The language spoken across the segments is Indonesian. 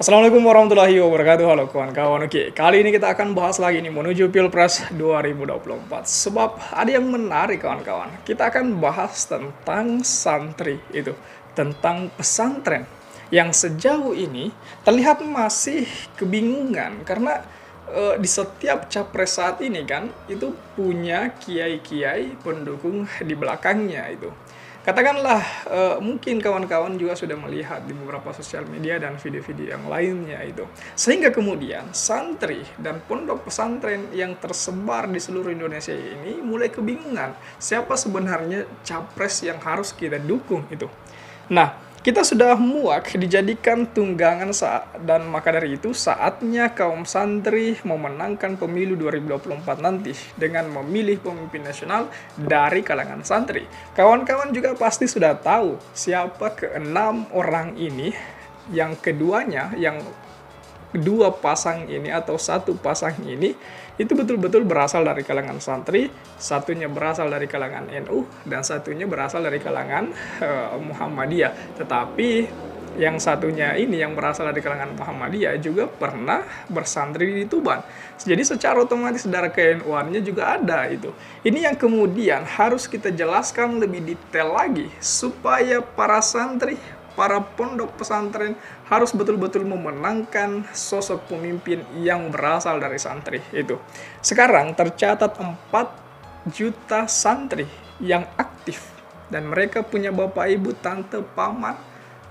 Assalamualaikum warahmatullahi wabarakatuh. Halo kawan-kawan. Oke, kali ini kita akan bahas lagi nih menuju Pilpres 2024. Sebab ada yang menarik kawan-kawan. Kita akan bahas tentang santri itu, tentang pesantren yang sejauh ini terlihat masih kebingungan karena di setiap capres saat ini kan itu punya kiai-kiai pendukung di belakangnya itu. Katakanlah mungkin kawan-kawan juga sudah melihat di beberapa sosial media dan video-video yang lainnya itu. Sehingga kemudian santri dan pondok pesantren yang tersebar di seluruh Indonesia ini mulai kebingungan siapa sebenarnya capres yang harus kita dukung itu. Nah, kita sudah muak dijadikan tunggangan dan maka dari itu saatnya kaum santri memenangkan pemilu 2024 nanti dengan memilih pemimpin nasional dari kalangan santri. Kawan-kawan juga pasti sudah tahu siapa keenam orang ini, yang keduanya, yang kedua pasang ini atau satu pasang ini itu betul-betul berasal dari kalangan santri, satunya berasal dari kalangan NU, dan satunya berasal dari kalangan Muhammadiyah. Tetapi yang satunya ini yang berasal dari kalangan Muhammadiyah juga pernah bersantri di Tuban. Jadi secara otomatis darah ke-NU-annya juga ada itu. Ini yang kemudian harus kita jelaskan lebih detail lagi supaya para santri, para pondok pesantren harus betul-betul memenangkan sosok pemimpin yang berasal dari santri itu. Sekarang tercatat 4 juta santri yang aktif dan mereka punya bapak ibu, tante, paman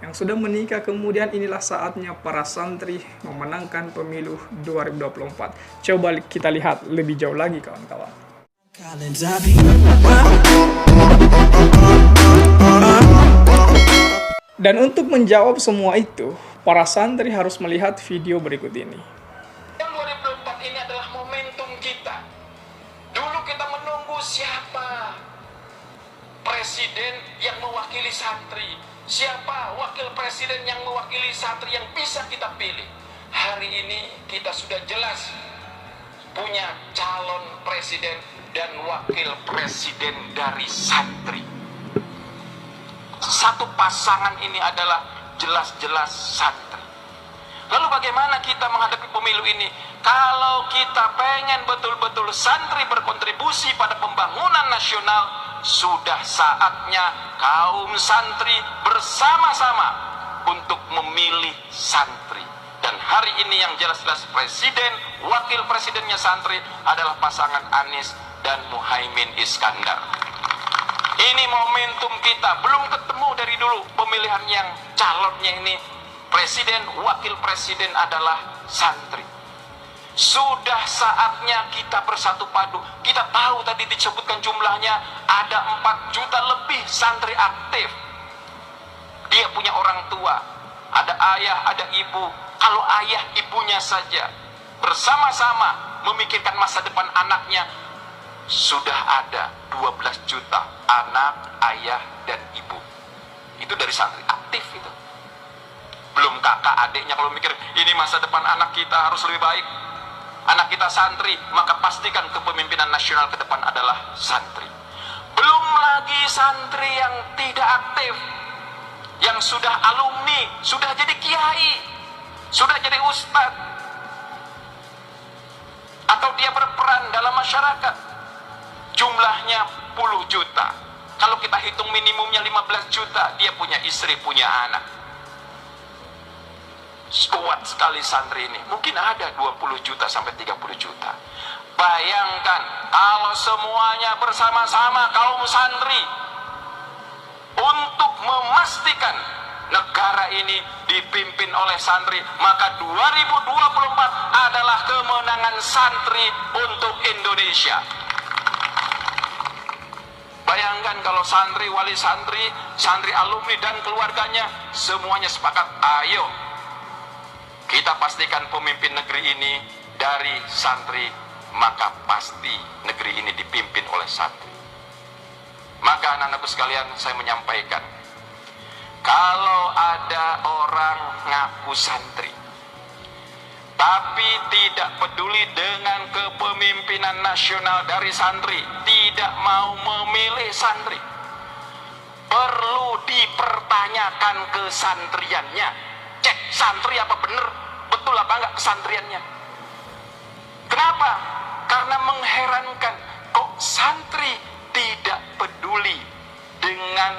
yang sudah menikah. Kemudian inilah saatnya para santri memenangkan pemilu 2024. Coba kita lihat lebih jauh lagi kawan-kawan. Dan untuk menjawab semua itu, para santri harus melihat video berikut ini. Yang 2024 ini adalah momentum kita. Dulu kita menunggu siapa presiden yang mewakili santri, siapa wakil presiden yang mewakili santri yang bisa kita pilih. Hari ini kita sudah jelas punya calon presiden dan wakil presiden dari santri. Satu pasangan ini adalah jelas-jelas santri. Lalu bagaimana kita menghadapi pemilu ini? Kalau kita pengen betul-betul santri berkontribusi pada pembangunan nasional, sudah saatnya kaum santri bersama-sama untuk memilih santri. Dan hari ini yang jelas-jelas presiden, wakil presidennya santri adalah pasangan Anies dan Muhaimin Iskandar. Ini momentum kita, belum ketemu dari dulu pemilihan yang calonnya ini presiden, wakil presiden adalah santri. Sudah saatnya kita bersatu padu. Kita tahu tadi disebutkan jumlahnya ada 4 juta lebih santri aktif. Dia punya orang tua, ada ayah, ada ibu. Kalau ayah ibunya saja bersama-sama memikirkan masa depan anaknya, sudah ada 12 juta anak, ayah, dan ibu. Itu dari santri aktif itu. Belum kakak adiknya kalau mikir ini masa depan anak kita harus lebih baik. Anak kita santri, maka pastikan kepemimpinan nasional ke depan adalah santri. Belum lagi santri yang tidak aktif, yang sudah alumni, sudah jadi kiai, sudah jadi ustadz, atau dia berperan dalam masyarakat. Jumlahnya puluh juta. Kalau kita hitung minimumnya 15 juta, dia punya istri, punya anak. Kuat sekali santri ini. Mungkin ada 20 juta sampai 30 juta. Bayangkan kalau semuanya bersama-sama kaum santri untuk memastikan negara ini dipimpin oleh santri, maka 2024 adalah kemenangan santri untuk Indonesia. Bayangkan kalau santri, wali santri, santri alumni dan keluarganya semuanya sepakat, ayo kita pastikan pemimpin negeri ini dari santri, maka pasti negeri ini dipimpin oleh santri. Maka anak-anakku sekalian, saya menyampaikan, kalau ada orang ngaku santri tapi tidak peduli dengan kepemimpinan nasional dari santri, tidak mau memilih santri, perlu dipertanyakan kesantriannya. cek santri apa bener, betul apa enggak kesantriannya. Kenapa? Karena mengherankan, kok santri tidak peduli dengan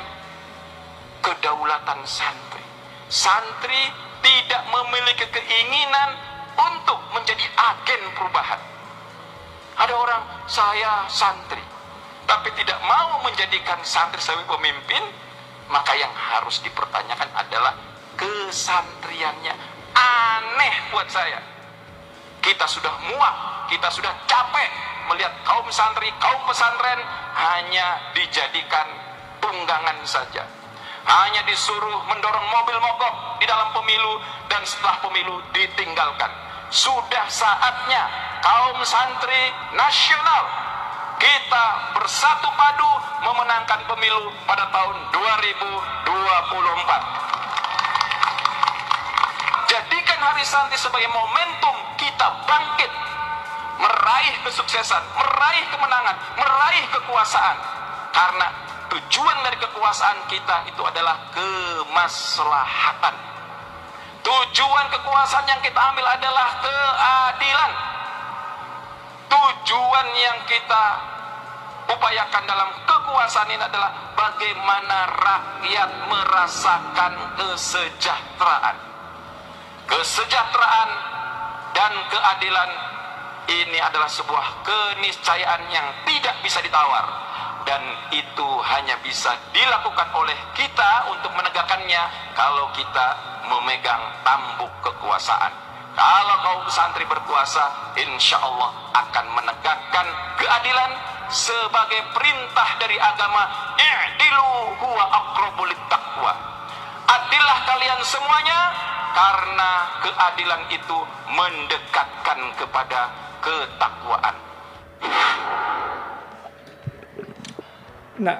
kedaulatan santri. Santri tidak memiliki keinginan untuk menjadi agen perubahan. Ada orang, saya santri, tapi tidak mau menjadikan santri sebagai pemimpin, maka yang harus dipertanyakan adalah kesantriannya. Aneh buat saya. Kita sudah muak, kita sudah capek melihat kaum santri, kaum pesantren hanya dijadikan tunggangan saja. Hanya disuruh mendorong mobil mogok di dalam pemilu dan setelah pemilu ditinggalkan. Sudah saatnya kaum santri nasional kita bersatu padu memenangkan pemilu pada tahun 2024. Jadikan Hari Santri sebagai momentum kita bangkit, meraih kesuksesan, meraih kemenangan, meraih kekuasaan. Karena tujuan dari kekuasaan kita itu adalah kemaslahatan. Tujuan kekuasaan yang kita ambil adalah keadilan. Tujuan yang kita upayakan dalam kekuasaan ini adalah bagaimana rakyat merasakan kesejahteraan. Kesejahteraan dan keadilan ini adalah sebuah keniscayaan yang tidak bisa ditawar, dan itu hanya bisa dilakukan oleh kita untuk menegakkannya kalau kita memegang tampuk kekuasaan. Kalau kaum santri berkuasa, insya Allah akan menegakkan keadilan sebagai perintah dari agama. I'dilu huwa aqrabu littaqwa. Adillah kalian semuanya, karena keadilan itu mendekatkan kepada ketakwaan. Nah,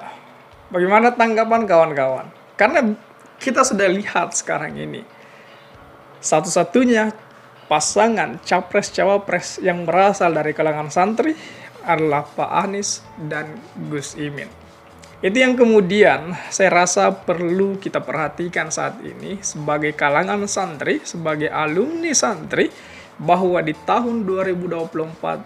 bagaimana tanggapan kawan-kawan? Karena kita sudah lihat sekarang ini, satu-satunya pasangan capres-cawapres yang berasal dari kalangan santri adalah Pak Anies dan Gus Imin. Itu yang kemudian saya rasa perlu kita perhatikan saat ini sebagai kalangan santri, sebagai alumni santri, bahwa di tahun 2024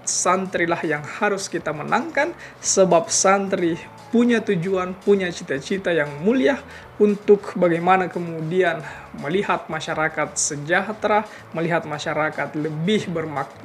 santrilah yang harus kita menangkan, sebab santri punya tujuan, punya cita-cita yang mulia untuk bagaimana kemudian melihat masyarakat sejahtera, melihat masyarakat lebih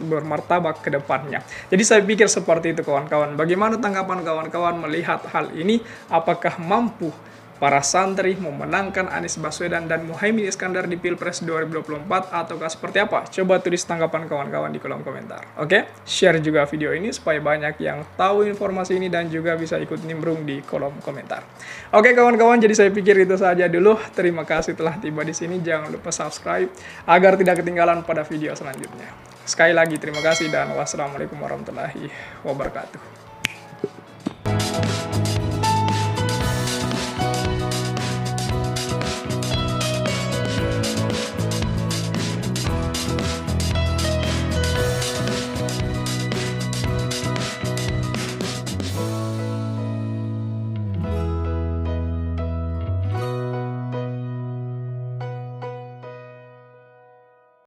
bermartabat ke depannya. Jadi saya pikir seperti itu kawan-kawan. Bagaimana tanggapan kawan-kawan melihat hal ini? Apakah mampu para santri memenangkan Anies Baswedan dan Muhaimin Iskandar di Pilpres 2024 ataukah seperti apa? Coba tulis tanggapan kawan-kawan di kolom komentar. Oke? Share juga video ini supaya banyak yang tahu informasi ini dan juga bisa ikut nimbrung di kolom komentar. Oke kawan-kawan, jadi saya pikir itu saja dulu. Terima kasih telah tiba di sini. Jangan lupa subscribe agar tidak ketinggalan pada video selanjutnya. Sekali lagi terima kasih dan wassalamualaikum warahmatullahi wabarakatuh.